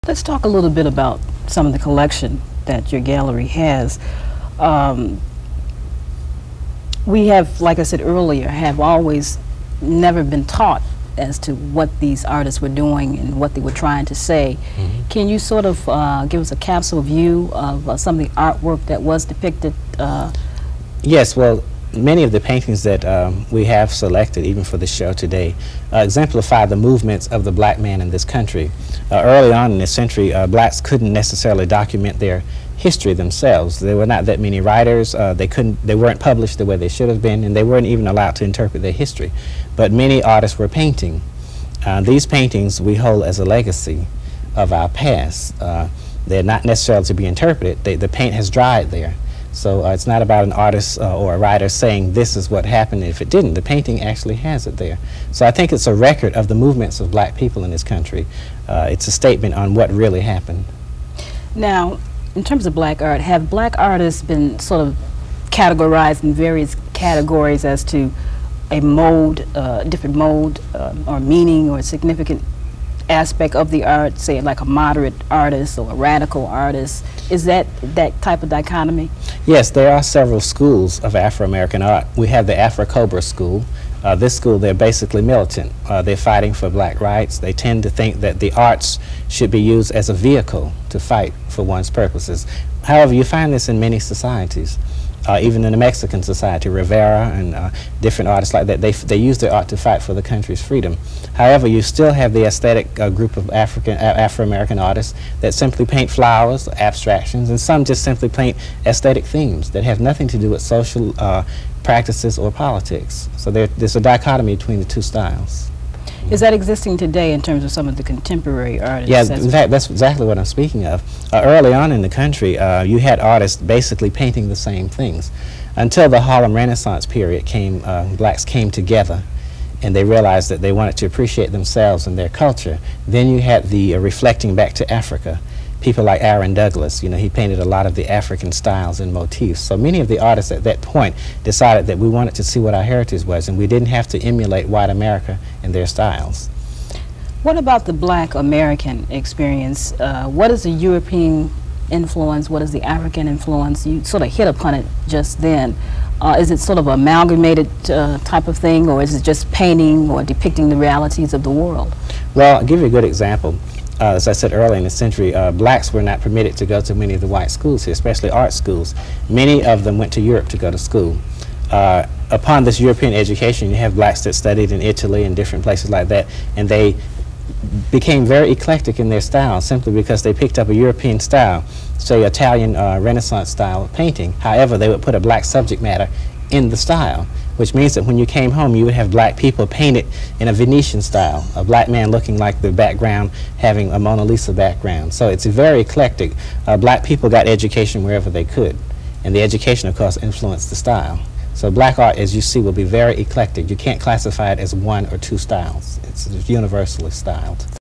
Let's talk a little bit about some of the collection that your gallery has. We have, like I said earlier, have always never been taught as to what these artists were doing and what they were trying to say. Can you sort of give us a capsule view of some of the artwork that was depicted? Yes, well, many of the paintings that we have selected, even for the show today, exemplify the movements of the black man in this country. Early on in this century, blacks couldn't necessarily document their history themselves. There were not that many writers. They weren't published the way they should have been, and they weren't even allowed to interpret their history. But many artists were painting. These paintings we hold as a legacy of our past. They're not necessarily to be interpreted. The paint has dried there. So it's not about an artist or a writer saying this is what happened. If it didn't, the painting actually has it there. So I think it's a record of the movements of black people in this country. It's a statement on what really happened. Now, in terms of black art, have black artists been sort of categorized in various categories as to a mode, different mode or meaning or significant aspect of the art, say like a moderate artist or a radical artist? Is that type of dichotomy? Yes, there are several schools of Afro-American art. We have the Afro-Cobra school. This school, they're basically militant. They're fighting for black rights. They tend to think that the arts should be used as a vehicle to fight for one's purposes. However, you find this in many societies. Even in the Mexican society, Rivera and different artists like that, they use their art to fight for the country's freedom. However, you still have the aesthetic group of Afro-American artists that simply paint flowers, abstractions, and some just simply paint aesthetic themes that have nothing to do with social practices or politics. So there's a dichotomy between the two styles. Is that existing today in terms of some of the contemporary artists? Yeah, in fact, that's exactly what I'm speaking of. Early on in the country, you had artists basically painting the same things. Until the Harlem Renaissance period came, blacks came together and they realized that they wanted to appreciate themselves and their culture. Then you had the reflecting back to Africa. People like Aaron Douglas, you know, he painted a lot of the African styles and motifs. So many of the artists at that point decided that we wanted to see what our heritage was, and we didn't have to emulate white America and their styles. What about the black American experience? What is the European influence? What is the African influence? You sort of hit upon it just then. Is it sort of an amalgamated type of thing, or is it just painting or depicting the realities of the world? Well, I'll give you a good example. As I said earlier in the century, blacks were not permitted to go to many of the white schools here, especially art schools. Many of them went to Europe to go to school. Upon this European education, you have blacks that studied in Italy and different places like that, and they became very eclectic in their style simply because they picked up a European style, say Italian Renaissance style of painting. However, they would put a black subject matter in the style, which means that when you came home, you would have black people painted in a Venetian style, a black man looking like the background having a Mona Lisa background. So it's very eclectic. Black people got education wherever they could, and the education, of course, influenced the style. So black art, as you see, will be very eclectic. You can't classify it as one or two styles. It's universally styled.